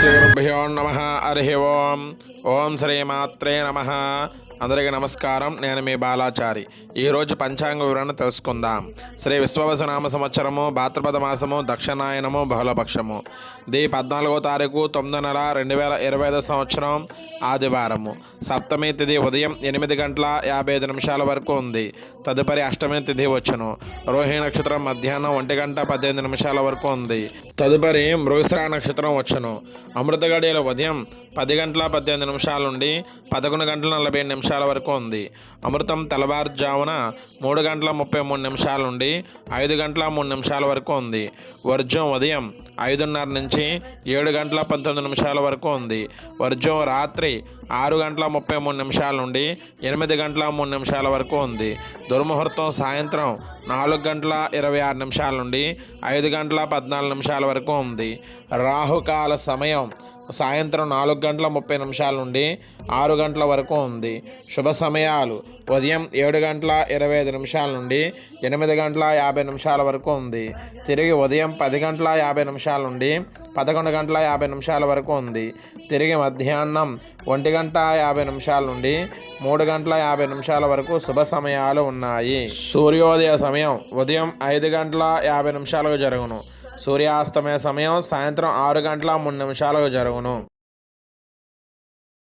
శ్రీగురుభ్యో నమః. హరి ఓం. ఓం శ్రీమాత్రే నమః. అందరికీ నమస్కారం. నేను మీ బాలాచారి. ఈరోజు పంచాంగ వివరణ తెలుసుకుందాం. శ్రీ విశ్వవసునామ సంవత్సరము, భాద్రపద మాసము, దక్షిణాయనము, బహుళపక్షము. 14వ తారీఖు 9వ నెల 2025 సంవత్సరం ఆదివారము. సప్తమి తిథి ఉదయం 8 గంటల 55 నిమిషాల వరకు ఉంది. తదుపరి అష్టమి తిథి వచ్చును. రోహిణి నక్షత్రం మధ్యాహ్నం 1 గంట 18 నిమిషాల వరకు ఉంది. తదుపరి మృగశిర నక్షత్రం వచ్చును. అమృత గడియలు ఉదయం 10 గంటల 18 నిమిషాల నుండి 11 గంటల 47 నిమిషాల వరకు ఉంది. అమృతం తెల్లవారుజామున 3 గంటల 33 నిమిషాల నుండి 5 గంటల 3 నిమిషాల వరకు ఉంది. వర్జం ఉదయం 5:30 నుంచి 7 గంటల 19 నిమిషాల వరకు ఉంది. వర్జం రాత్రి 6 గంటల 33 నిమిషాల నుండి 8 గంటల 3 నిమిషాల వరకు ఉంది. దుర్ముహూర్తం సాయంత్రం 4 గంటల 26 నిమిషాల నుండి 5 గంటల 14 నిమిషాల వరకు ఉంది. రాహుకాల సమయం సాయంత్రం 4 గంటల 30 నిమిషాల నుండి 6 గంటల వరకు ఉంది. శుభ సమయాలు ఉదయం 7 గంటల 25 నిమిషాల నుండి 8 గంటల 50 నిమిషాల వరకు ఉంది. తిరిగి ఉదయం 10 గంటల 50 నిమిషాల నుండి 11 గంటల 50 నిమిషాల వరకు ఉంది. తిరిగి మధ్యాహ్నం 1 గంట 50 నిమిషాల నుండి 3 గంటల 50 నిమిషాల వరకు శుభ సమయాలు ఉన్నాయి. సూర్యోదయ సమయం ఉదయం 5 గంటల 50 నిమిషాలకు జరుగును. సూర్యాస్తమయ సమయం సాయంత్రం 6 గంటల 3 నిమిషాలకు జరుగును.